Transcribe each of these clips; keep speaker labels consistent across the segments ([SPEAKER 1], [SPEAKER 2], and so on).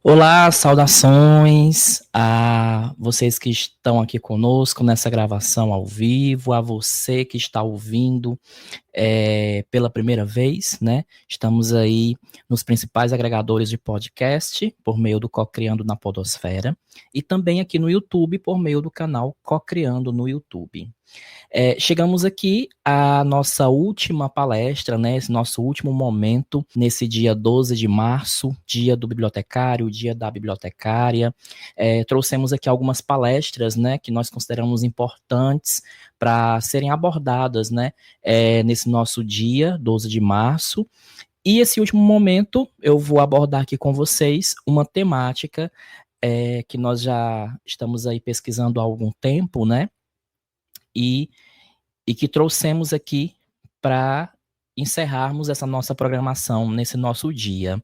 [SPEAKER 1] Olá, saudações a vocês que estão aqui conosco nessa gravação ao vivo, a você que está ouvindo pela primeira vez, né? Estamos aí nos principais agregadores de podcast, por meio do Cocriando na Podosfera, e também aqui no YouTube, por meio do canal Cocriando no YouTube. Chegamos aqui à nossa última palestra, né, esse nosso último momento, nesse dia 12 de março, dia do bibliotecário, dia da bibliotecária. Trouxemos aqui algumas palestras, né, que nós consideramos importantes para serem abordadas, né, nesse nosso dia 12 de março. E esse último momento eu vou abordar aqui com vocês uma temática que nós já estamos aí pesquisando há algum tempo, né, e que trouxemos aqui para encerrarmos essa nossa programação nesse nosso dia.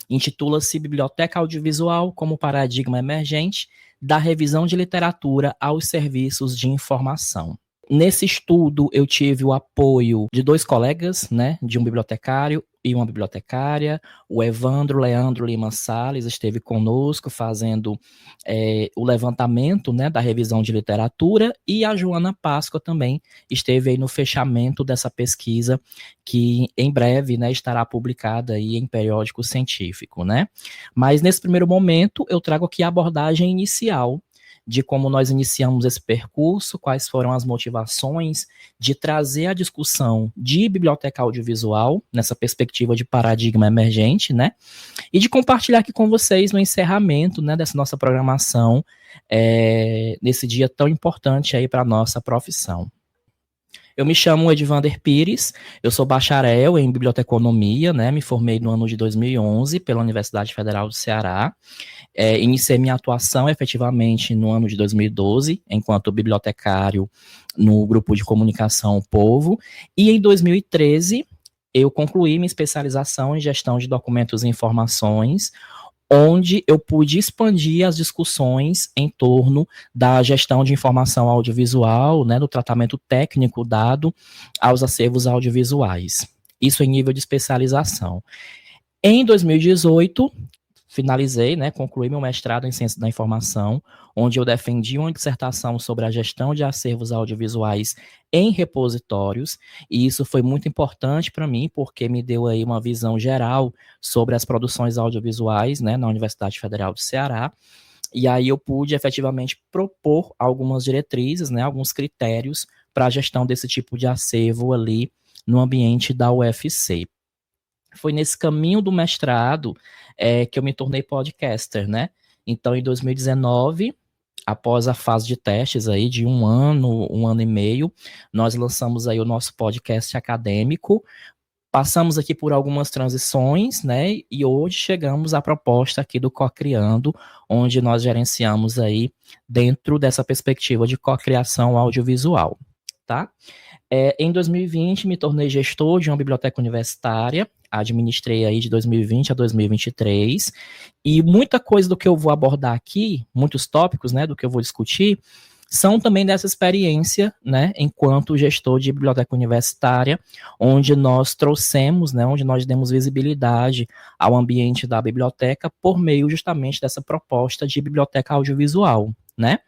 [SPEAKER 1] Intitula-se Biblioteca Audiovisual como Paradigma Emergente da Revisão de Literatura aos Serviços de Informação. Nesse estudo, eu tive o apoio de 2 colegas, né, de um bibliotecário e uma bibliotecária. O Evandro Leandro Lima Salles esteve conosco fazendo o levantamento, né, da revisão de literatura, e a Joana Páscoa também esteve aí no fechamento dessa pesquisa, que em breve, né, estará publicada aí em periódico científico, né? Mas nesse primeiro momento, eu trago aqui a abordagem inicial de como nós iniciamos esse percurso, quais foram as motivações de trazer a discussão de biblioteca audiovisual, nessa perspectiva de paradigma emergente, né? E de compartilhar aqui com vocês no encerramento, né, dessa nossa programação, nesse dia tão importante aí para a nossa profissão. Eu me chamo Edvander Pires, eu sou bacharel em biblioteconomia, né? Me formei no ano de 2011 pela Universidade Federal do Ceará. Iniciei minha atuação efetivamente no ano de 2012, enquanto bibliotecário no grupo de comunicação Povo, e em 2013 eu concluí minha especialização em gestão de documentos e informações, onde eu pude expandir as discussões em torno da gestão de informação audiovisual, né, do tratamento técnico dado aos acervos audiovisuais. Isso em nível de especialização. Em 2018, finalizei, né, concluí meu mestrado em Ciência da Informação, onde eu defendi uma dissertação sobre a gestão de acervos audiovisuais em repositórios, e isso foi muito importante para mim, porque me deu aí uma visão geral sobre as produções audiovisuais, né, na Universidade Federal do Ceará, e aí eu pude efetivamente propor algumas diretrizes, né, alguns critérios para a gestão desse tipo de acervo ali no ambiente da UFC. Foi nesse caminho do mestrado que eu me tornei podcaster, né? Então, em 2019, após a fase de testes aí de um ano e meio, nós lançamos aí o nosso podcast acadêmico, passamos aqui por algumas transições, né? E hoje chegamos à proposta aqui do Cocriando, onde nós gerenciamos aí dentro dessa perspectiva de cocriação audiovisual, tá? Em 2020, me tornei gestor de uma biblioteca universitária, administrei aí de 2020 a 2023, e muita coisa do que eu vou abordar aqui, muitos tópicos, né, do que eu vou discutir, são também dessa experiência, né, enquanto gestor de biblioteca universitária, onde nós trouxemos, né, onde nós demos visibilidade ao ambiente da biblioteca por meio justamente dessa proposta de biblioteca audiovisual, né?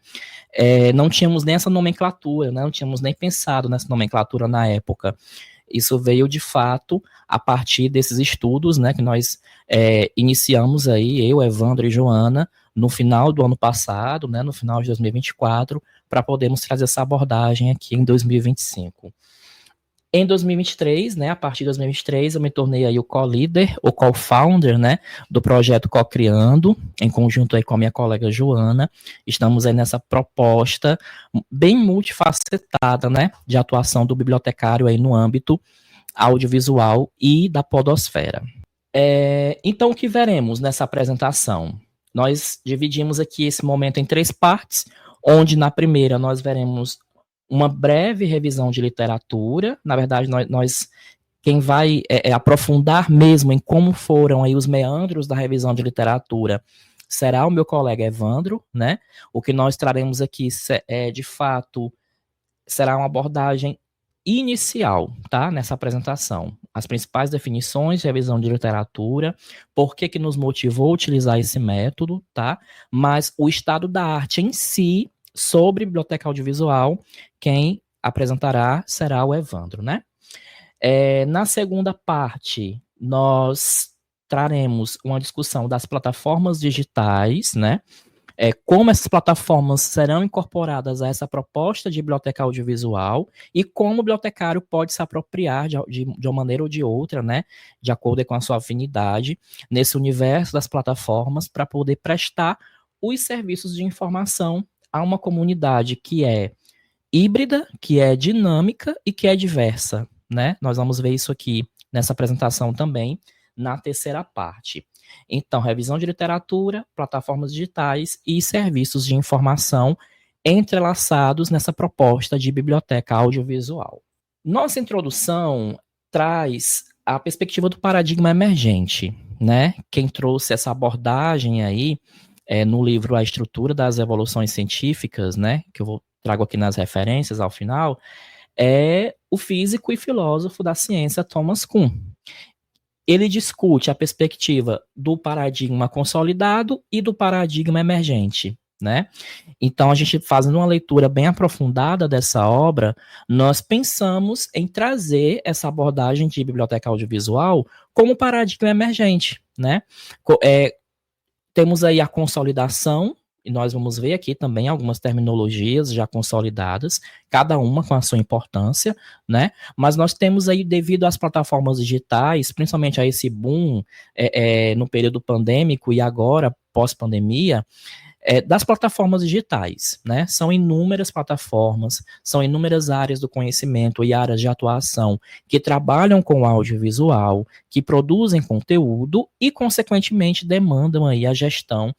[SPEAKER 1] Não tínhamos nem essa nomenclatura, né? Não tínhamos nem pensado nessa nomenclatura na época. Isso veio, de fato, a partir desses estudos, né, que nós iniciamos aí, eu, Evandro e Joana, no final do ano passado, né, no final de 2024, para podermos trazer essa abordagem aqui em 2025. Em 2023, né, a partir de 2023, eu me tornei aí o co-líder, o co-founder, né, do projeto Cocriando, em conjunto aí com a minha colega Joana. Estamos aí nessa proposta bem multifacetada, né, de atuação do bibliotecário aí no âmbito audiovisual e da podosfera. Então, o que veremos nessa apresentação? Nós dividimos aqui esse momento em 3 partes, onde na primeira nós veremos uma breve revisão de literatura. Na verdade, quem vai aprofundar mesmo em como foram aí os meandros da revisão de literatura será o meu colega Evandro, né? O que nós traremos aqui de fato, será uma abordagem inicial, tá? Nessa apresentação. As principais definições de revisão de literatura, por que nos motivou a utilizar esse método, tá? Mas o estado da arte em si, sobre biblioteca audiovisual, quem apresentará será o Evandro, né? Na segunda parte, nós traremos uma discussão das plataformas digitais, né? Como essas plataformas serão incorporadas a essa proposta de biblioteca audiovisual e como o bibliotecário pode se apropriar de uma maneira ou de outra, né, de acordo com a sua afinidade, nesse universo das plataformas para poder prestar os serviços de informação a uma comunidade que é híbrida, que é dinâmica e que é diversa, né? Nós vamos ver isso aqui nessa apresentação também, na terceira parte. Então, revisão de literatura, plataformas digitais e serviços de informação entrelaçados nessa proposta de biblioteca audiovisual. Nossa introdução traz a perspectiva do paradigma emergente, né? Quem trouxe essa abordagem aí no livro A Estrutura das Evoluções Científicas, né? Que eu trago aqui nas referências ao final, é o físico e filósofo da ciência Thomas Kuhn. Ele discute a perspectiva do paradigma consolidado e do paradigma emergente, né? Então, a gente fazendo uma leitura bem aprofundada dessa obra, nós pensamos em trazer essa abordagem de biblioteca audiovisual como paradigma emergente, né? Temos aí a consolidação, e nós vamos ver aqui também algumas terminologias já consolidadas, cada uma com a sua importância, né? Mas nós temos aí, devido às plataformas digitais, principalmente a esse boom no período pandêmico e agora, pós-pandemia, das plataformas digitais, né? São inúmeras plataformas, são inúmeras áreas do conhecimento e áreas de atuação que trabalham com audiovisual, que produzem conteúdo e, consequentemente, demandam aí a gestão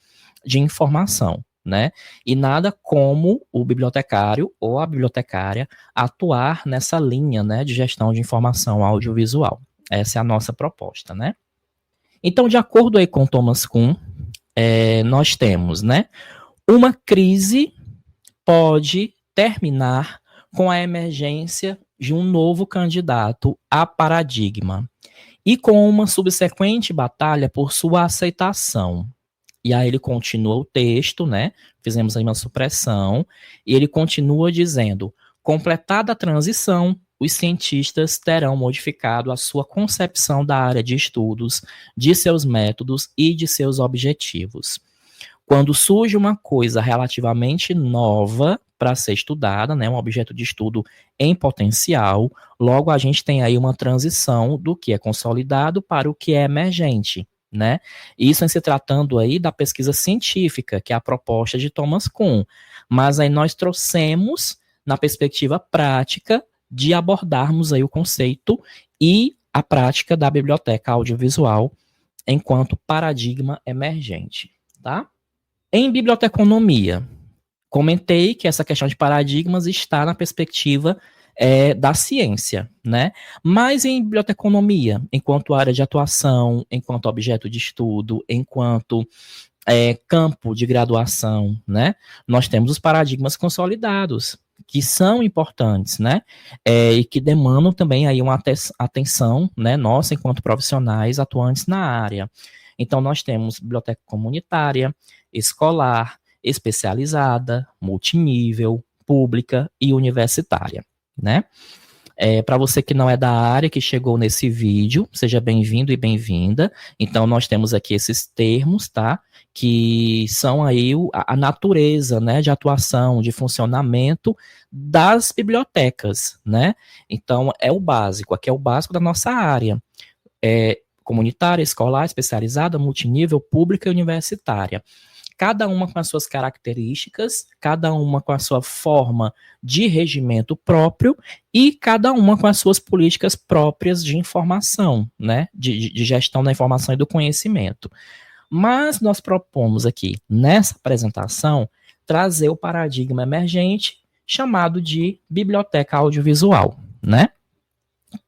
[SPEAKER 1] de informação, né? E nada como o bibliotecário ou a bibliotecária atuar nessa linha, né, de gestão de informação audiovisual. Essa é a nossa proposta, né? Então, de acordo aí com Thomas Kuhn, nós temos, né, uma crise pode terminar com a emergência de um novo candidato a paradigma e com uma subsequente batalha por sua aceitação. E aí ele continua o texto, né? Fizemos aí uma supressão, e ele continua dizendo: completada a transição, os cientistas terão modificado a sua concepção da área de estudos, de seus métodos e de seus objetivos. Quando surge uma coisa relativamente nova para ser estudada, né, um objeto de estudo em potencial, logo a gente tem aí uma transição do que é consolidado para o que é emergente, né? Isso em se tratando aí da pesquisa científica, que é a proposta de Thomas Kuhn. Mas aí nós trouxemos na perspectiva prática de abordarmos aí o conceito e a prática da biblioteca audiovisual enquanto paradigma emergente, tá? Em biblioteconomia, comentei que essa questão de paradigmas está na perspectiva da ciência, né? Mas em biblioteconomia, enquanto área de atuação, enquanto objeto de estudo, enquanto campo de graduação, né? Nós temos os paradigmas consolidados, que são importantes, né? E que demandam também aí uma atenção, né, nossa, enquanto profissionais atuantes na área. Então, nós temos biblioteca comunitária, escolar, especializada, multinível, pública e universitária, né? Para você que não é da área, que chegou nesse vídeo, seja bem-vindo e bem-vinda. Então, nós temos aqui esses termos, tá? Que são aí a natureza, né, de atuação, de funcionamento das bibliotecas, né? Então, é o básico, aqui é o básico da nossa área. Comunitária, escolar, especializada, multinível, pública e universitária. cada uma com as suas características, cada uma com a sua forma de regimento próprio e cada uma com as suas políticas próprias de informação, né, de gestão da informação e do conhecimento. Mas nós propomos aqui, nessa apresentação, trazer o paradigma emergente chamado de biblioteca audiovisual, né?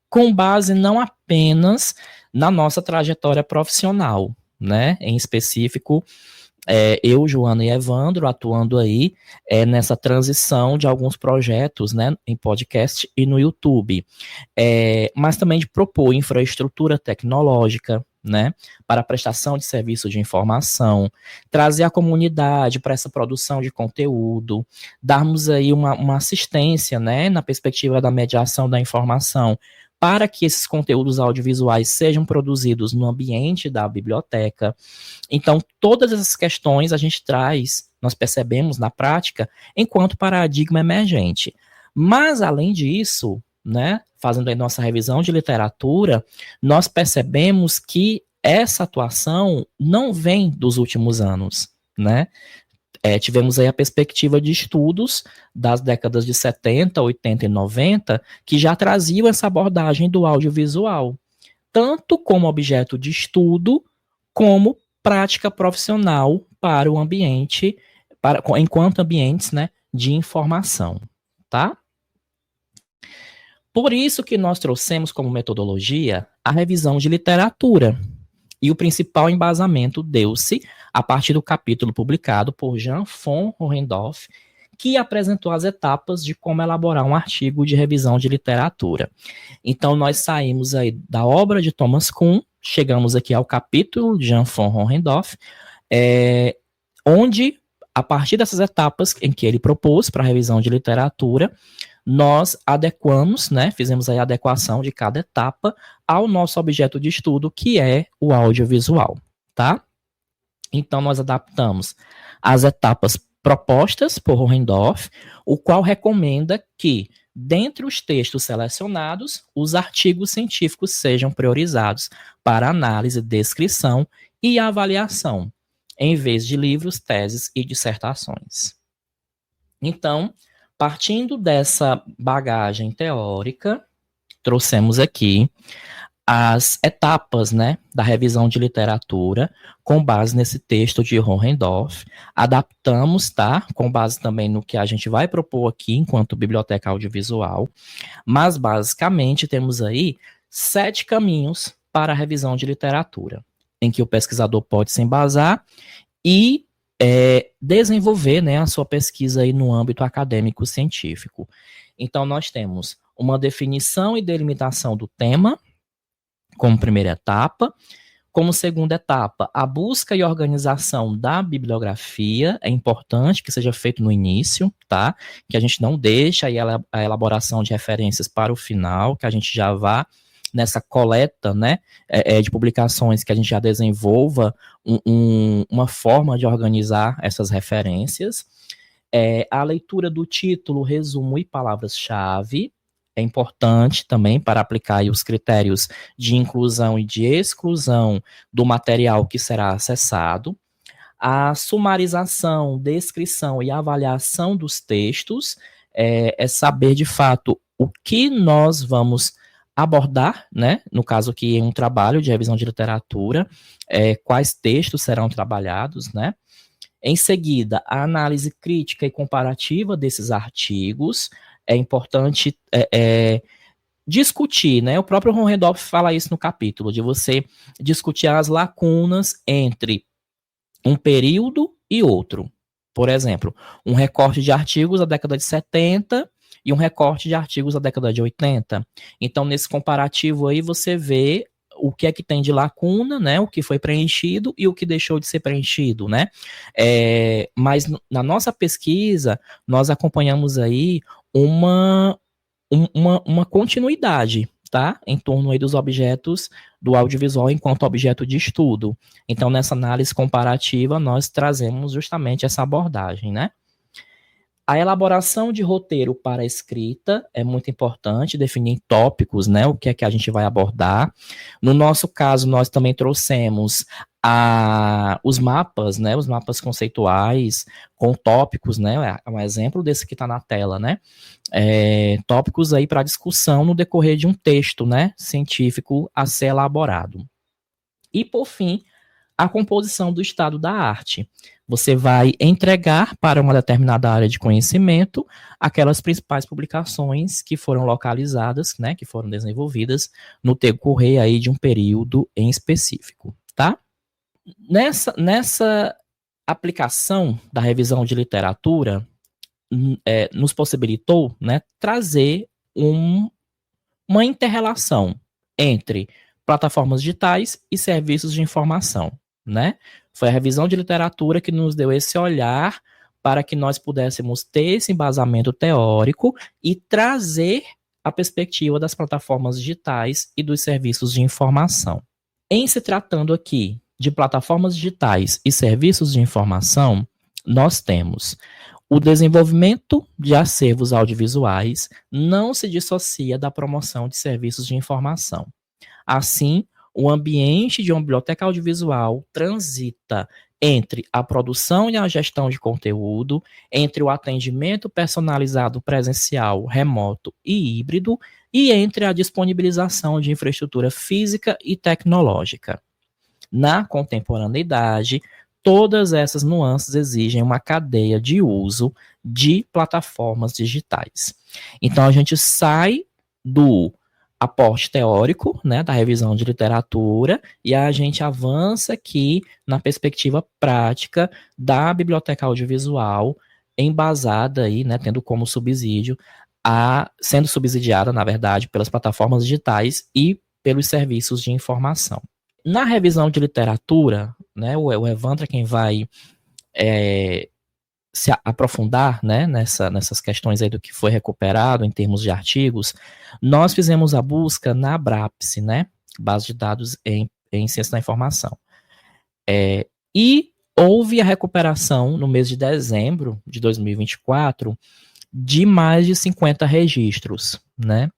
[SPEAKER 1] Com base não apenas na nossa trajetória profissional, né? Em específico, eu, Joana e Evandro, atuando aí nessa transição de alguns projetos, né, em podcast e no YouTube, mas também de propor infraestrutura tecnológica, né, para a prestação de serviço de informação, trazer a comunidade para essa produção de conteúdo, darmos aí uma assistência, né, na perspectiva da mediação da informação, para que esses conteúdos audiovisuais sejam produzidos no ambiente da biblioteca. Então, todas essas questões a gente traz, nós percebemos na prática, enquanto paradigma emergente. Mas, além disso, né, fazendo aí nossa revisão de literatura, nós percebemos que essa atuação não vem dos últimos anos, né? Tivemos aí a perspectiva de estudos das décadas de 70, 80 e 90, que já traziam essa abordagem do audiovisual, tanto como objeto de estudo, como prática profissional para o ambiente, enquanto ambientes, né, de informação, tá? Por isso que nós trouxemos como metodologia a revisão de literatura. E o principal embasamento deu-se a partir do capítulo publicado por Jan von Hohendorf, que apresentou as etapas de como elaborar um artigo de revisão de literatura. Então, nós saímos aí da obra de Thomas Kuhn, chegamos aqui ao capítulo de Jan von Hohendorf, onde, a partir dessas etapas em que ele propôs para a revisão de literatura, nós adequamos, né, fizemos aí a adequação de cada etapa ao nosso objeto de estudo, que é o audiovisual, tá? Então, nós adaptamos as etapas propostas por Hohendorf, o qual recomenda que, dentre os textos selecionados, os artigos científicos sejam priorizados para análise, descrição e avaliação, em vez de livros, teses e dissertações. Então, partindo dessa bagagem teórica, trouxemos aqui as etapas, né, da revisão de literatura, com base nesse texto de Hohendorf, adaptamos, tá, com base também no que a gente vai propor aqui enquanto biblioteca audiovisual, mas basicamente temos aí 7 caminhos para a revisão de literatura, em que o pesquisador pode se embasar e desenvolver, né, a sua pesquisa aí no âmbito acadêmico científico. Então, nós temos uma definição e delimitação do tema, como primeira etapa. Como segunda etapa, a busca e organização da bibliografia. É importante que seja feito no início, tá? Que a gente não deixe aí a elaboração de referências para o final, que a gente já vá nessa coleta, né, de publicações, que a gente já desenvolva uma forma de organizar essas referências. A leitura do título, resumo e palavras-chave é importante também para aplicar aí os critérios de inclusão e de exclusão do material que será acessado. A sumarização, descrição e avaliação dos textos é saber de fato o que nós vamos abordar, né? No caso aqui, em um trabalho de revisão de literatura, quais textos serão trabalhados, né? Em seguida, a análise crítica e comparativa desses artigos. É importante discutir, né? O próprio Hohendorf fala isso no capítulo, de você discutir as lacunas entre um período e outro. Por exemplo, um recorte de artigos da década de 70 e um recorte de artigos da década de 80. Então, nesse comparativo aí, você vê o que é que tem de lacuna, né, o que foi preenchido e o que deixou de ser preenchido, né, mas na nossa pesquisa, nós acompanhamos aí uma continuidade, tá, em torno aí dos objetos do audiovisual enquanto objeto de estudo. Então, nessa análise comparativa, nós trazemos justamente essa abordagem, né. A elaboração de roteiro para a escrita é muito importante, definir tópicos, né, o que é que a gente vai abordar. No nosso caso, nós também trouxemos os mapas, né, os mapas conceituais com tópicos, né, é um exemplo desse que está na tela, né, tópicos aí para discussão no decorrer de um texto, né, científico a ser elaborado. E, por fim, a composição do estado da arte. Você vai entregar para uma determinada área de conhecimento aquelas principais publicações que foram localizadas, né, que foram desenvolvidas no decorrer aí de um período em específico, tá? Nessa aplicação da revisão de literatura, nos possibilitou, né, trazer uma inter-relação entre plataformas digitais e serviços de informação, né? Foi a revisão de literatura que nos deu esse olhar para que nós pudéssemos ter esse embasamento teórico e trazer a perspectiva das plataformas digitais e dos serviços de informação. Em se tratando aqui de plataformas digitais e serviços de informação, nós temos o desenvolvimento de acervos audiovisuais não se dissocia da promoção de serviços de informação. Assim, o ambiente de uma biblioteca audiovisual transita entre a produção e a gestão de conteúdo, entre o atendimento personalizado presencial, remoto e híbrido, e entre a disponibilização de infraestrutura física e tecnológica. Na contemporaneidade, todas essas nuances exigem uma cadeia de uso de plataformas digitais. Então, a gente sai do aporte teórico, né, da revisão de literatura, e a gente avança aqui na perspectiva prática da biblioteca audiovisual, embasada aí, né, tendo como subsídio, sendo subsidiada, na verdade, pelas plataformas digitais e pelos serviços de informação. Na revisão de literatura, né, o Evandro é quem vai se aprofundar, né, nessas questões aí do que foi recuperado em termos de artigos. Nós fizemos a busca na Abrapse, né, base de dados em ciência da informação. E houve a recuperação no mês de dezembro de 2024 de mais de 50 registros, né,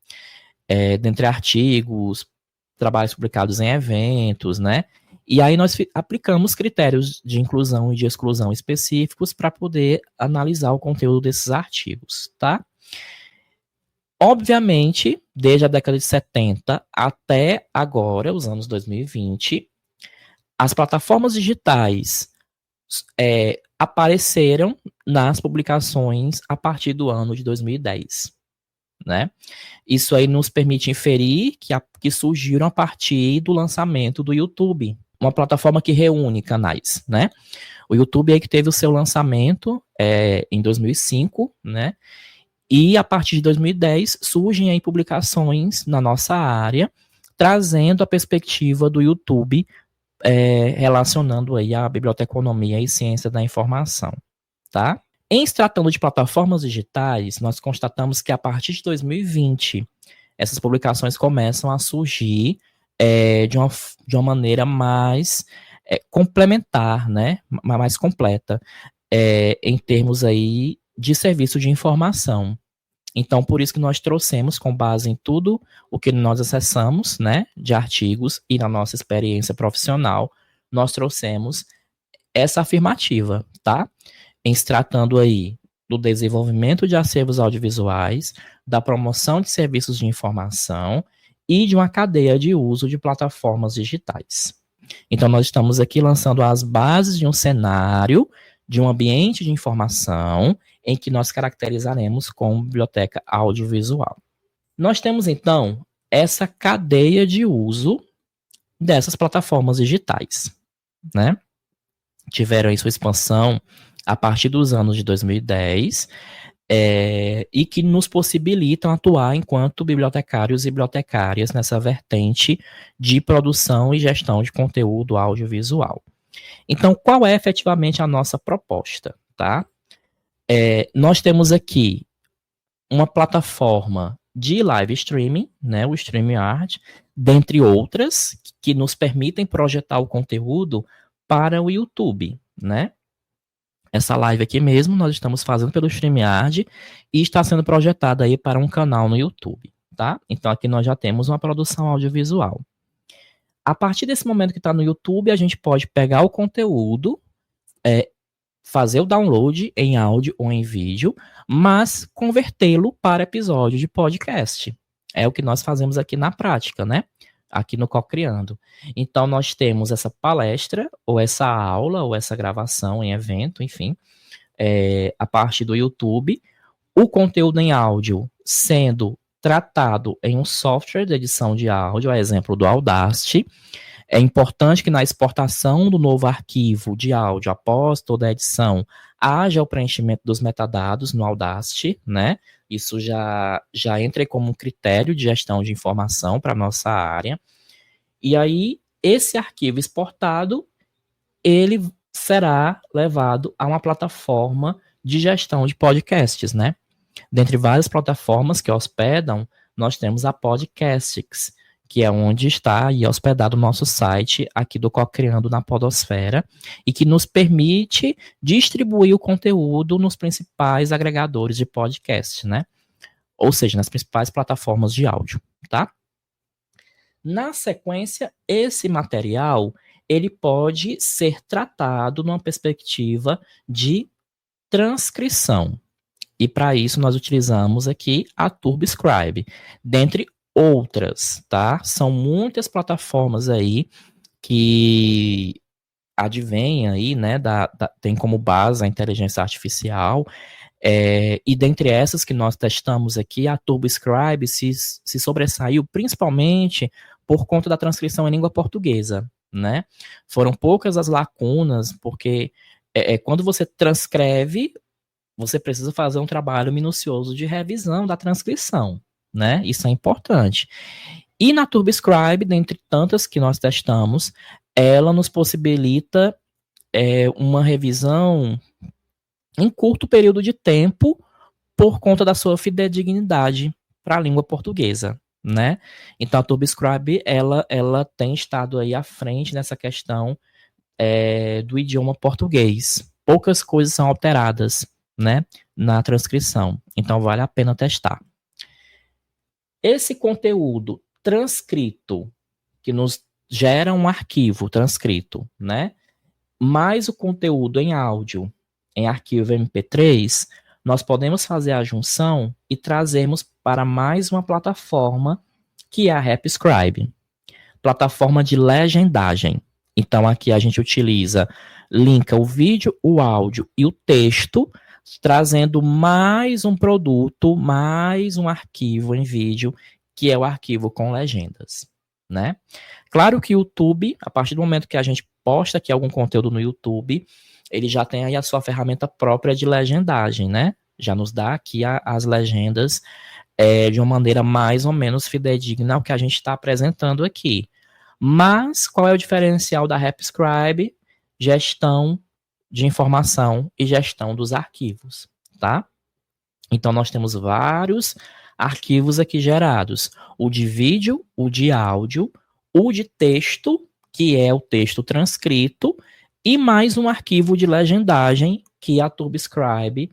[SPEAKER 1] dentre artigos, trabalhos publicados em eventos, né? E aí nós aplicamos critérios de inclusão e de exclusão específicos para poder analisar o conteúdo desses artigos, tá? Obviamente, desde a década de 70 até agora, os anos 2020, as plataformas digitais apareceram nas publicações a partir do ano de 2010. Né? Isso aí nos permite inferir que surgiram a partir do lançamento do YouTube, uma plataforma que reúne canais, né? O YouTube aí que teve o seu lançamento em 2005, né? E a partir de 2010 surgem aí publicações na nossa área, trazendo a perspectiva do YouTube, relacionando aí a biblioteconomia e ciência da informação, tá? Em se tratando de plataformas digitais, nós constatamos que a partir de 2020, essas publicações começam a surgir de uma maneira mais complementar, né, mais completa, em termos aí de serviço de informação. Então, por isso que nós trouxemos, com base em tudo o que nós acessamos, né, de artigos e na nossa experiência profissional, nós trouxemos essa afirmativa, tá? Em se tratando aí do desenvolvimento de acervos audiovisuais, da promoção de serviços de informação e de uma cadeia de uso de plataformas digitais. Então, nós estamos aqui lançando as bases de um cenário, de um ambiente de informação, em que nós caracterizaremos como biblioteca audiovisual. Nós temos, então, essa cadeia de uso dessas plataformas digitais, né? Tiveram aí sua expansão a partir dos anos de 2010, e que nos possibilitam atuar enquanto bibliotecários e bibliotecárias nessa vertente de produção e gestão de conteúdo audiovisual. Então, qual é efetivamente a nossa proposta, tá? Nós temos aqui uma plataforma de live streaming, né, o StreamYard, dentre outras, que nos permitem projetar o conteúdo para o YouTube, né? Essa live aqui mesmo nós estamos fazendo pelo StreamYard e está sendo projetada aí para um canal no YouTube, tá? Então aqui nós já temos uma produção audiovisual. A partir desse momento que está no YouTube, a gente pode pegar o conteúdo, fazer o download em áudio ou em vídeo, mas convertê-lo para episódio de podcast. É o que nós fazemos aqui na prática, né? Aqui no Cocriando. Então, nós temos essa palestra, ou essa aula, ou essa gravação em evento, enfim, a parte do YouTube, o conteúdo em áudio sendo tratado em um software de edição de áudio, a exemplo do Audacity. É importante que na exportação do novo arquivo de áudio, após toda a edição, haja o preenchimento dos metadados no Audacity, né? Isso já entra como um critério de gestão de informação para a nossa área. E aí, esse arquivo exportado, ele será levado a uma plataforma de gestão de podcasts, né? Dentre várias plataformas que hospedam, nós temos a Podcastics, que é onde está aí hospedado o nosso site aqui do Cocriando na Podosfera, e que nos permite distribuir o conteúdo nos principais agregadores de podcast, né? Ou seja, nas principais plataformas de áudio, tá? Na sequência, esse material, ele pode ser tratado numa perspectiva de transcrição. E para isso nós utilizamos aqui a TurboScribe, dentre outras, tá? São muitas plataformas aí que advêm aí, né, tem como base a inteligência artificial, e dentre essas que nós testamos aqui, a TurboScribe se sobressaiu principalmente por conta da transcrição em língua portuguesa, né? Foram poucas as lacunas, porque quando você transcreve, você precisa fazer um trabalho minucioso de revisão da transcrição, né? Isso é importante. E na TurboScribe, dentre tantas que nós testamos, ela nos possibilita uma revisão em curto período de tempo por conta da sua fidedignidade para a língua portuguesa, né? Então a TurboScribe, ela tem estado aí à frente nessa questão do idioma português. Poucas coisas são alteradas, né, na transcrição. Então vale a pena testar. Esse conteúdo transcrito, que nos gera um arquivo transcrito, né, mais o conteúdo em áudio, em arquivo MP3, nós podemos fazer a junção e trazermos para mais uma plataforma, que é a RapScribe, plataforma de legendagem. Então aqui a gente linka o vídeo, o áudio e o texto, trazendo mais um produto, mais um arquivo em vídeo, que é o arquivo com legendas, né? Claro que o YouTube, a partir do momento que a gente posta aqui algum conteúdo no YouTube, ele já tem aí a sua ferramenta própria de legendagem, né? Já nos dá aqui as legendas de uma maneira mais ou menos fidedigna ao que a gente está apresentando aqui. Mas qual é o diferencial da RapScribe? Gestão de informação e gestão dos arquivos, tá? Então, nós temos vários arquivos aqui gerados. O de vídeo, o de áudio, o de texto, que é o texto transcrito, e mais um arquivo de legendagem que a TurboScribe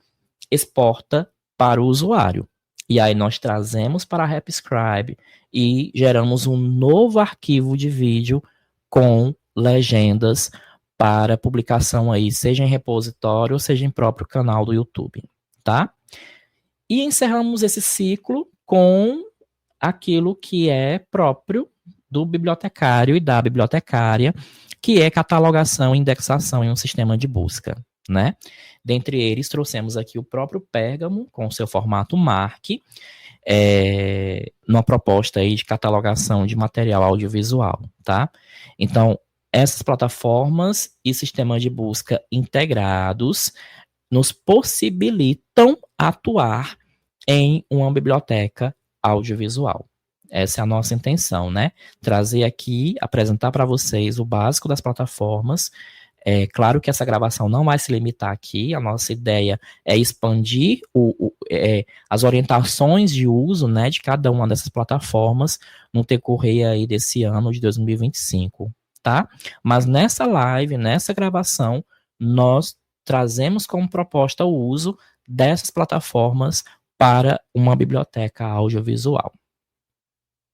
[SPEAKER 1] exporta para o usuário. E aí nós trazemos para a RapScribe e geramos um novo arquivo de vídeo com legendas para publicação aí, seja em repositório ou seja em próprio canal do YouTube, tá? E encerramos esse ciclo com aquilo que é próprio do bibliotecário e da bibliotecária, que é catalogação e indexação em um sistema de busca, né? Dentre eles, trouxemos aqui o próprio Pérgamo, com seu formato MARC, numa proposta aí de catalogação de material audiovisual, tá? Então, essas plataformas e sistemas de busca integrados nos possibilitam atuar em uma biblioteca audiovisual. Essa é a nossa intenção, né? Trazer aqui, apresentar para vocês o básico das plataformas. É claro que essa gravação não vai se limitar aqui, a nossa ideia é expandir as orientações de uso, né, de cada uma dessas plataformas no decorrer aí desse ano de 2025, tá? Mas nessa live, nessa gravação, nós trazemos como proposta o uso dessas plataformas para uma biblioteca audiovisual.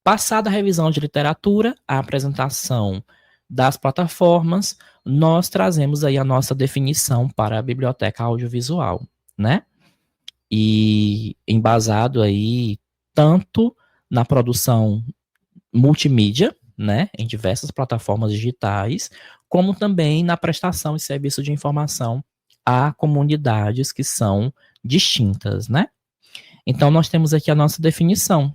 [SPEAKER 1] Passada a revisão de literatura, a apresentação das plataformas, nós trazemos aí a nossa definição para a biblioteca audiovisual, né? E embasado aí tanto na produção multimídia, né, em diversas plataformas digitais, como também na prestação de serviço de informação a comunidades que são distintas, né? Então nós temos aqui a nossa definição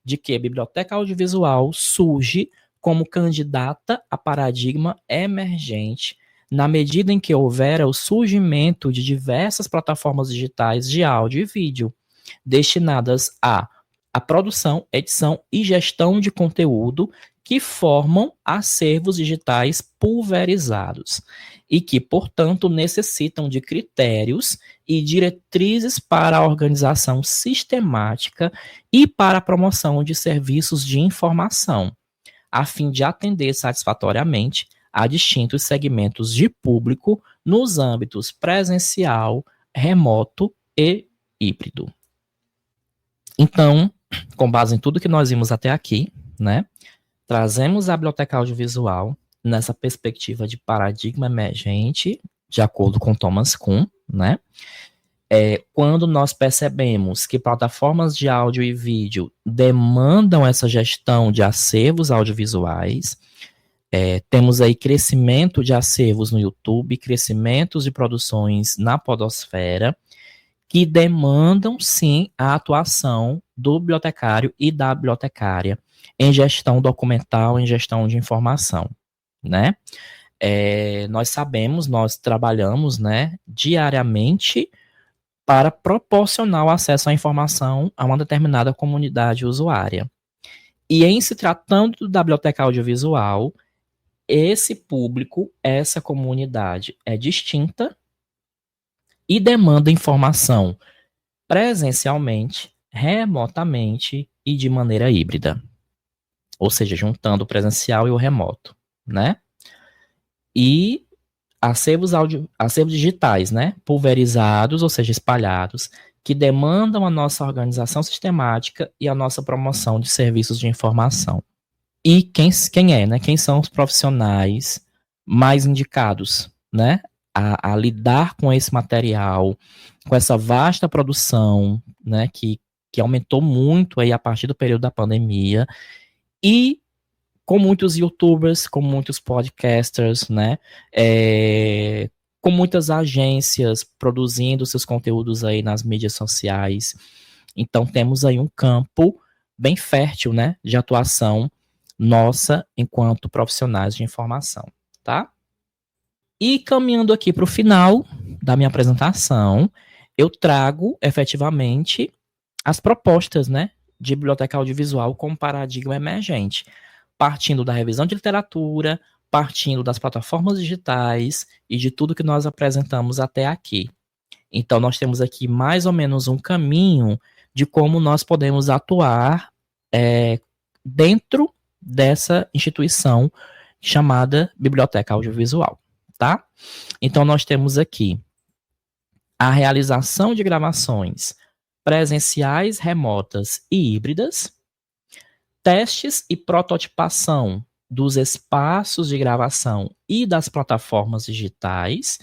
[SPEAKER 1] de que a biblioteca audiovisual surge como candidata a paradigma emergente na medida em que houver o surgimento de diversas plataformas digitais de áudio e vídeo destinadas a produção, edição e gestão de conteúdo que formam acervos digitais pulverizados e que, portanto, necessitam de critérios e diretrizes para a organização sistemática e para a promoção de serviços de informação, a fim de atender satisfatoriamente a distintos segmentos de público nos âmbitos presencial, remoto e híbrido. Então, com base em tudo que nós vimos até aqui, né, trazemos a biblioteca audiovisual nessa perspectiva de paradigma emergente, de acordo com Thomas Kuhn, né? Quando nós percebemos que plataformas de áudio e vídeo demandam essa gestão de acervos audiovisuais, temos aí crescimento de acervos no YouTube, crescimentos de produções na podosfera, que demandam, sim, a atuação do bibliotecário e da bibliotecária em gestão documental, em gestão de informação, né? Nós sabemos, nós trabalhamos, né, diariamente para proporcionar o acesso à informação a uma determinada comunidade usuária. E em se tratando da biblioteca audiovisual, esse público, essa comunidade é distinta e demanda informação presencialmente, remotamente e de maneira híbrida. Ou seja, juntando o presencial e o remoto, né? E acervos digitais, né? Pulverizados, ou seja, espalhados, que demandam a nossa organização sistemática e a nossa promoção de serviços de informação. E quem é, né? Quem são os profissionais mais indicados, né? A lidar com esse material, com essa vasta produção, né? Que aumentou muito aí a partir do período da pandemia, e com muitos youtubers, com muitos podcasters, né? Com muitas agências produzindo seus conteúdos aí nas mídias sociais. Então temos aí um campo bem fértil, né, de atuação nossa enquanto profissionais de informação, tá? E caminhando aqui para o final da minha apresentação, eu trago efetivamente as propostas, né, de biblioteca audiovisual como paradigma emergente, partindo da revisão de literatura, partindo das plataformas digitais e de tudo que nós apresentamos até aqui. Então, nós temos aqui mais ou menos um caminho de como nós podemos atuar dentro dessa instituição chamada Biblioteca Audiovisual, tá? Então, nós temos aqui a realização de gravações presenciais, remotas e híbridas, testes e prototipação dos espaços de gravação e das plataformas digitais.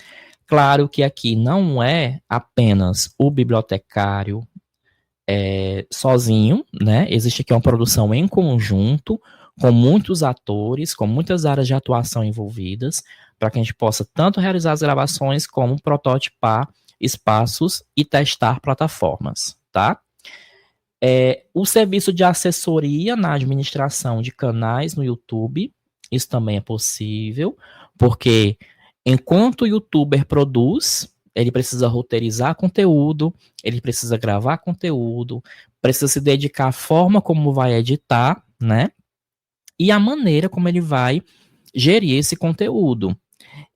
[SPEAKER 1] Claro que aqui não é apenas o bibliotecário sozinho, né? Existe aqui uma produção em conjunto, com muitos atores, com muitas áreas de atuação envolvidas, para que a gente possa tanto realizar as gravações como prototipar espaços e testar plataformas, tá? O serviço de assessoria na administração de canais no YouTube, isso também é possível, porque enquanto o youtuber produz, ele precisa roteirizar conteúdo, ele precisa gravar conteúdo, precisa se dedicar à forma como vai editar, né? E a maneira como ele vai gerir esse conteúdo.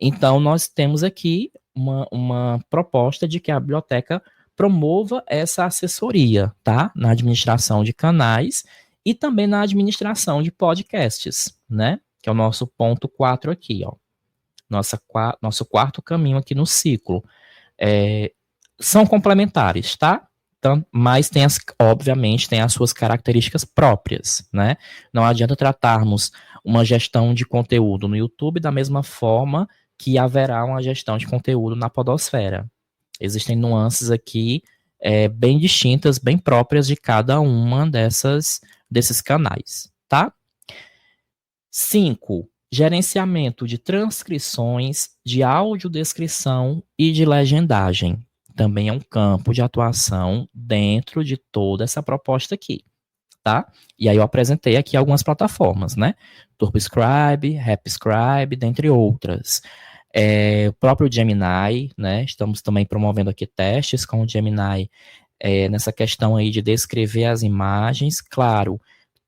[SPEAKER 1] Então, nós temos aqui uma proposta de que a biblioteca promova essa assessoria, tá? Na administração de canais e também na administração de podcasts, né? Que é o nosso ponto 4 aqui, ó. Nosso quarto caminho aqui no ciclo. São complementares, tá? Mas obviamente, tem as suas características próprias, né? Não adianta tratarmos uma gestão de conteúdo no YouTube da mesma forma que haverá uma gestão de conteúdo na podosfera. Existem nuances aqui bem distintas, bem próprias de cada uma desses canais, tá? 5. Gerenciamento de transcrições, de audiodescrição e de legendagem. Também é um campo de atuação dentro de toda essa proposta aqui, tá? E aí eu apresentei aqui algumas plataformas, né? TurboScribe, RapScribe, dentre outras. O próprio Gemini, né? Estamos também promovendo aqui testes com o Gemini nessa questão aí de descrever as imagens, claro,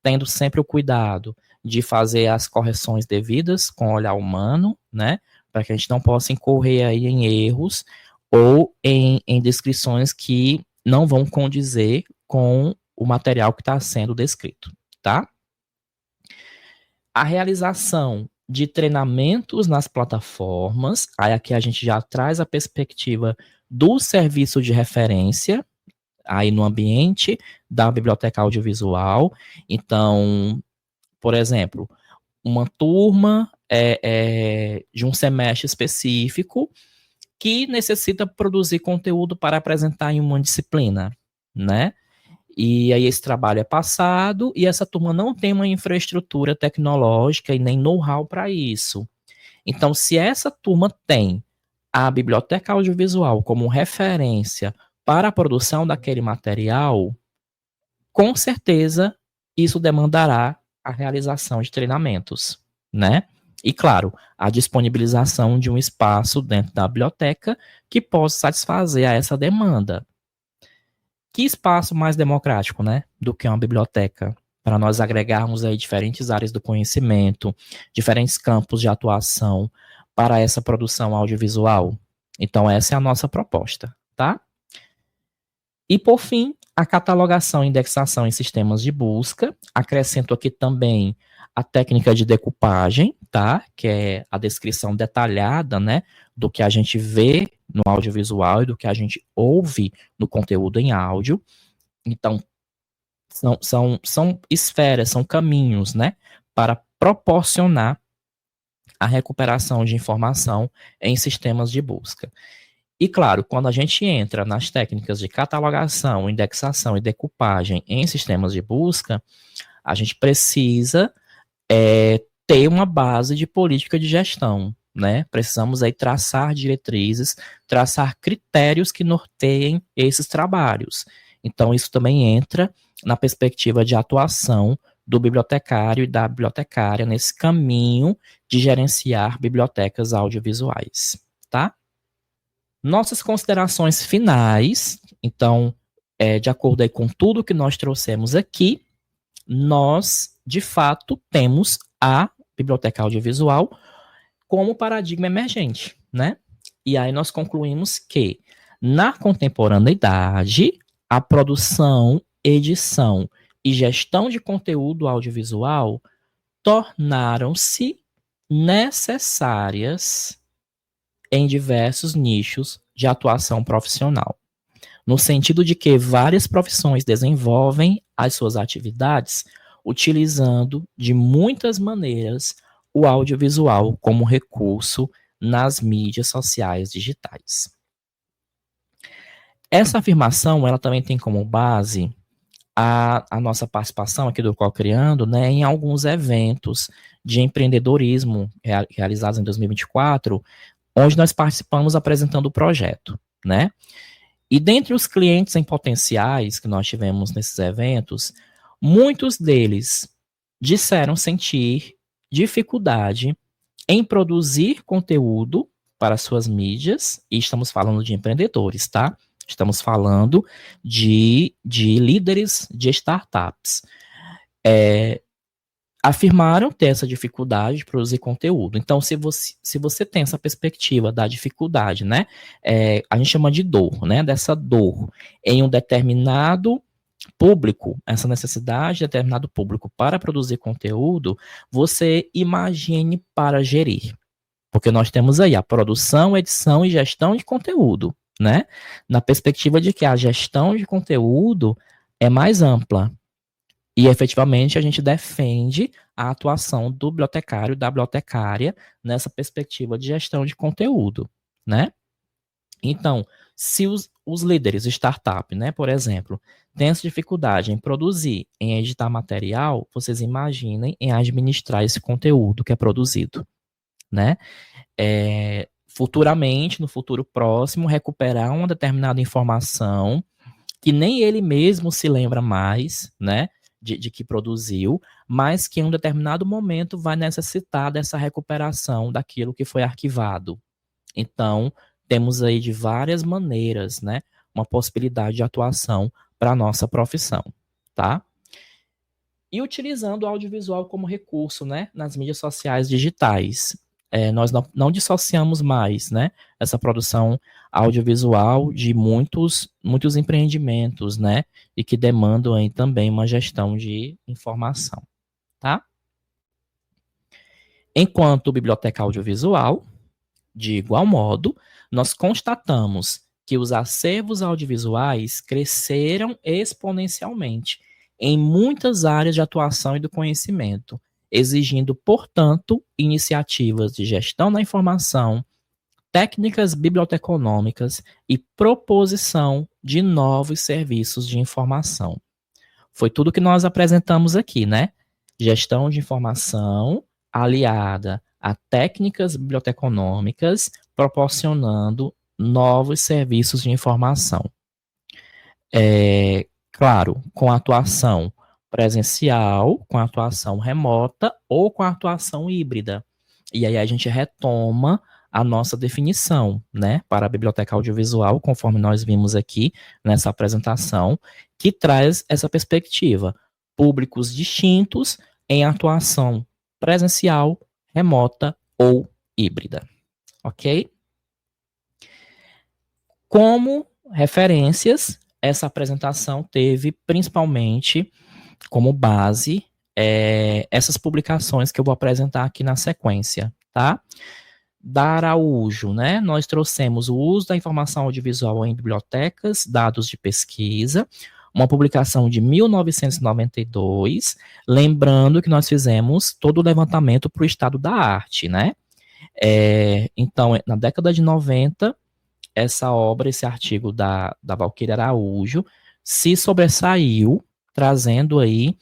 [SPEAKER 1] tendo sempre o cuidado de fazer as correções devidas com o olhar humano, né? Para que a gente não possa incorrer aí em erros ou em descrições que não vão condizer com o material que está sendo descrito, tá? A realização de treinamentos nas plataformas, aí aqui a gente já traz a perspectiva do serviço de referência, aí no ambiente da biblioteca audiovisual. Então, por exemplo, uma turma de um semestre específico que necessita produzir conteúdo para apresentar em uma disciplina, né? E aí esse trabalho é passado e essa turma não tem uma infraestrutura tecnológica e nem know-how para isso. Então, se essa turma tem a biblioteca audiovisual como referência para a produção daquele material, com certeza isso demandará a realização de treinamentos, né? E, claro, a disponibilização de um espaço dentro da biblioteca que possa satisfazer a essa demanda. Que espaço mais democrático, né, do que uma biblioteca, para nós agregarmos aí diferentes áreas do conhecimento, diferentes campos de atuação para essa produção audiovisual. Então, essa é a nossa proposta, tá? E, por fim, a catalogação e indexação em sistemas de busca. Acrescento aqui também a técnica de decupagem, tá? Que é a descrição detalhada, né, do que a gente vê no audiovisual e do que a gente ouve no conteúdo em áudio. Então, são esferas, são caminhos, né, para proporcionar a recuperação de informação em sistemas de busca. E, claro, quando a gente entra nas técnicas de catalogação, indexação e decupagem em sistemas de busca, a gente precisa ter uma base de política de gestão, né? Precisamos aí traçar diretrizes, traçar critérios que norteiem esses trabalhos. Então, isso também entra na perspectiva de atuação do bibliotecário e da bibliotecária nesse caminho de gerenciar bibliotecas audiovisuais, tá? Nossas considerações finais, então, de acordo aí com tudo que nós trouxemos aqui, nós, de fato, temos a biblioteca audiovisual como paradigma emergente, né? E aí nós concluímos que, na contemporaneidade, a produção, edição e gestão de conteúdo audiovisual tornaram-se necessárias em diversos nichos de atuação profissional, no sentido de que várias profissões desenvolvem as suas atividades utilizando de muitas maneiras o audiovisual como recurso nas mídias sociais digitais. Essa afirmação, ela também tem como base a nossa participação aqui do Cocriando, né, em alguns eventos de empreendedorismo realizados em 2024, onde nós participamos apresentando o projeto, né? E dentre os clientes em potenciais que nós tivemos nesses eventos, muitos deles disseram sentir dificuldade em produzir conteúdo para suas mídias, e estamos falando de empreendedores, tá? Estamos falando de líderes de startups. Afirmaram ter essa dificuldade de produzir conteúdo. Então, se você tem essa perspectiva da dificuldade, né, a gente chama de dor, né, dessa dor em um determinado público, essa necessidade de determinado público para produzir conteúdo, você imagine para gerir. Porque nós temos aí a produção, edição e gestão de conteúdo, né? Na perspectiva de que a gestão de conteúdo é mais ampla. E efetivamente a gente defende a atuação do bibliotecário, da bibliotecária, nessa perspectiva de gestão de conteúdo, né? Então, se os líderes de startup, né, por exemplo, têm essa dificuldade em produzir, em editar material, vocês imaginem em administrar esse conteúdo que é produzido, né? Futuramente, no futuro próximo, recuperar uma determinada informação que nem ele mesmo se lembra mais, né, de que produziu, mas que em um determinado momento vai necessitar dessa recuperação daquilo que foi arquivado. Então, temos aí de várias maneiras, né, uma possibilidade de atuação para a nossa profissão, tá? E utilizando o audiovisual como recurso, né, nas mídias sociais digitais. Nós não dissociamos mais, né, essa produção audiovisual de muitos empreendimentos, né, e que demandam aí também uma gestão de informação, tá? Enquanto biblioteca audiovisual, de igual modo, nós constatamos que os acervos audiovisuais cresceram exponencialmente em muitas áreas de atuação e do conhecimento, exigindo, portanto, iniciativas de gestão da informação, técnicas biblioteconômicas e proposição de novos serviços de informação. Foi tudo que nós apresentamos aqui, né? Gestão de informação aliada a técnicas biblioteconômicas, proporcionando novos serviços de informação. Claro, com atuação presencial, com atuação remota ou com atuação híbrida. E aí a gente retoma a nossa definição, né, para a biblioteca audiovisual, conforme nós vimos aqui nessa apresentação, que traz essa perspectiva. Públicos distintos em atuação presencial, remota ou híbrida. Ok? Como referências, essa apresentação teve principalmente como base essas publicações que eu vou apresentar aqui na sequência, tá? Da Araújo, né? Nós trouxemos o uso da informação audiovisual em bibliotecas, dados de pesquisa, uma publicação de 1992, lembrando que nós fizemos todo o levantamento para o estado da arte, né? Então, na década de 90, essa obra, esse artigo da Valquíria Araújo, se sobressaiu, trazendo aí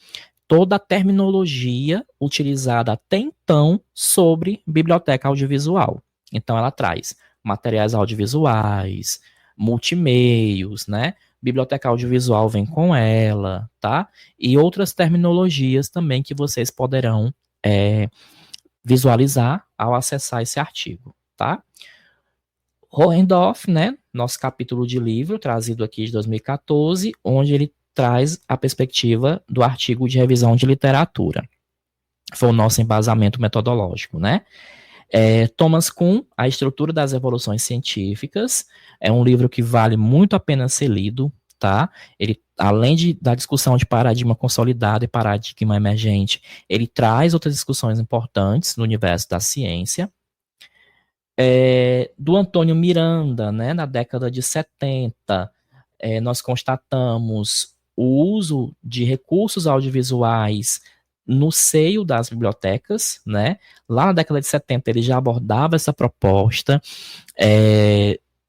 [SPEAKER 1] toda a terminologia utilizada até então sobre biblioteca audiovisual. Então, ela traz materiais audiovisuais, multimeios, né? Biblioteca audiovisual vem com ela, tá? E outras terminologias também que vocês poderão visualizar ao acessar esse artigo, tá? Hohendorf, né? Nosso capítulo de livro, trazido aqui de 2014, onde ele traz a perspectiva do artigo de revisão de literatura. Foi o nosso embasamento metodológico, né? Thomas Kuhn, A Estrutura das Evoluções Científicas, é um livro que vale muito a pena ser lido, tá? Ele, além da discussão de paradigma consolidado e paradigma emergente, ele traz outras discussões importantes no universo da ciência. Do Antônio Miranda, né, na década de 70, nós constatamos o uso de recursos audiovisuais no seio das bibliotecas, né? Lá na década de 70 ele já abordava essa proposta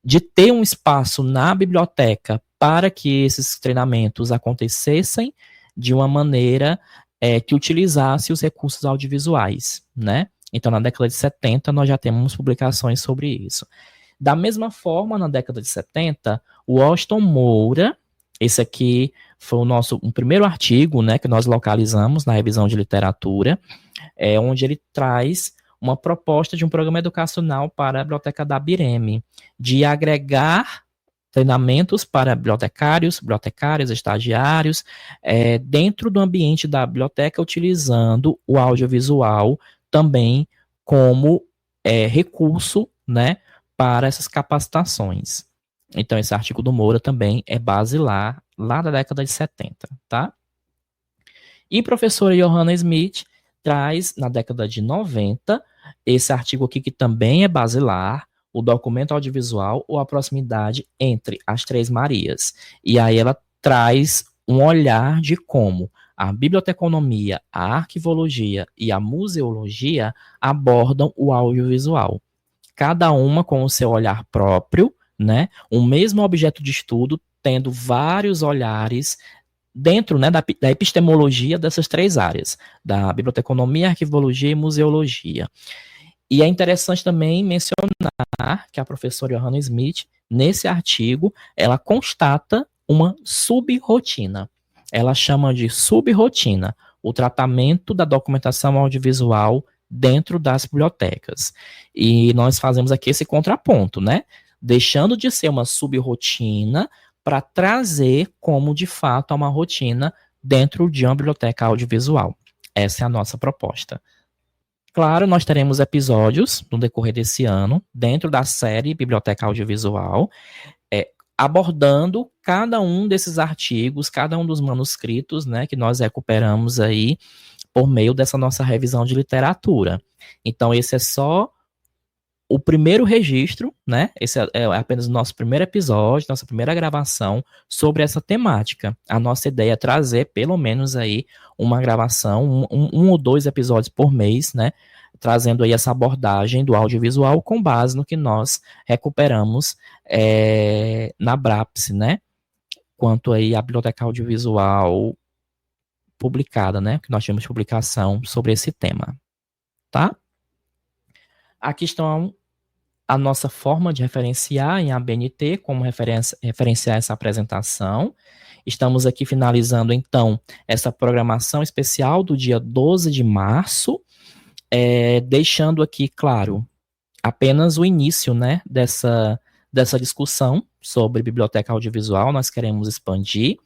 [SPEAKER 1] de ter um espaço na biblioteca para que esses treinamentos acontecessem de uma maneira que utilizasse os recursos audiovisuais, né? Então, na década de 70, nós já temos publicações sobre isso. Da mesma forma, na década de 70, o Washington Moura, esse aqui foi um primeiro artigo, né, que nós localizamos na revisão de literatura, onde ele traz uma proposta de um programa educacional para a biblioteca da Bireme, de agregar treinamentos para bibliotecários, bibliotecárias, estagiários, dentro do ambiente da biblioteca, utilizando o audiovisual também como recurso, né, para essas capacitações. Então, esse artigo do Moura também é base lá da década de 70, tá? E a professora Johanna Smith traz, na década de 90, esse artigo aqui que também é basilar, o documento audiovisual ou a proximidade entre as Três Marias. E aí ela traz um olhar de como a biblioteconomia, a arquivologia e a museologia abordam o audiovisual. Cada uma com o seu olhar próprio, né? O mesmo objeto de estudo, tendo vários olhares dentro, né, da epistemologia dessas três áreas, da biblioteconomia, arquivologia e museologia. E é interessante também mencionar que a professora Johanna Smith, nesse artigo, ela constata uma subrotina. Ela chama de subrotina o tratamento da documentação audiovisual dentro das bibliotecas. E nós fazemos aqui esse contraponto, né? Deixando de ser uma subrotina para trazer como, de fato, uma rotina dentro de uma biblioteca audiovisual. Essa é a nossa proposta. Claro, nós teremos episódios no decorrer desse ano, dentro da série Biblioteca Audiovisual, abordando cada um desses artigos, cada um dos manuscritos, né, que nós recuperamos aí por meio dessa nossa revisão de literatura. Então, esse é só o primeiro registro, né? Esse é apenas o nosso primeiro episódio, nossa primeira gravação sobre essa temática. A nossa ideia é trazer, pelo menos aí, uma gravação, um ou dois episódios por mês, né? Trazendo aí essa abordagem do audiovisual com base no que nós recuperamos na BRAPS, né? Quanto aí à biblioteca audiovisual publicada, né? Que nós temos publicação sobre esse tema, tá? Aqui estão a nossa forma de referenciar em ABNT, como referenciar essa apresentação. Estamos aqui finalizando, então, essa programação especial do dia 12 de março, deixando aqui, claro, apenas o início, né, dessa discussão sobre biblioteca audiovisual. Nós queremos expandir.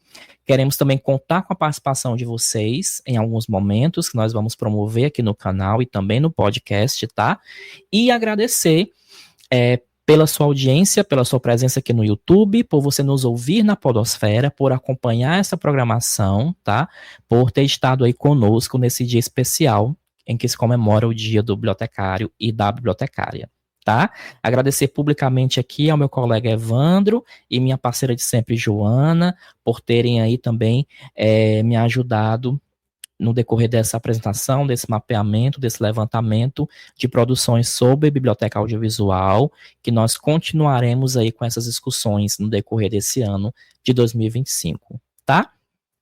[SPEAKER 1] Queremos também contar com a participação de vocês em alguns momentos que nós vamos promover aqui no canal e também no podcast, tá? E agradecer pela sua audiência, pela sua presença aqui no YouTube, por você nos ouvir na Podosfera, por acompanhar essa programação, tá? Por ter estado aí conosco nesse dia especial em que se comemora o Dia do Bibliotecário e da Bibliotecária. Tá? Agradecer publicamente aqui ao meu colega Evandro e minha parceira de sempre, Joana, por terem aí também me ajudado no decorrer dessa apresentação, desse mapeamento, desse levantamento de produções sobre biblioteca audiovisual, que nós continuaremos aí com essas discussões no decorrer desse ano de 2025, tá?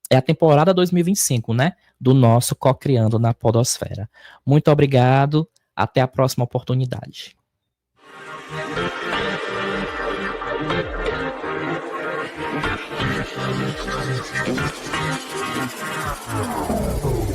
[SPEAKER 1] É a temporada 2025, né? Do nosso Cocriando na Podosfera. Muito obrigado, até a próxima oportunidade. Oh.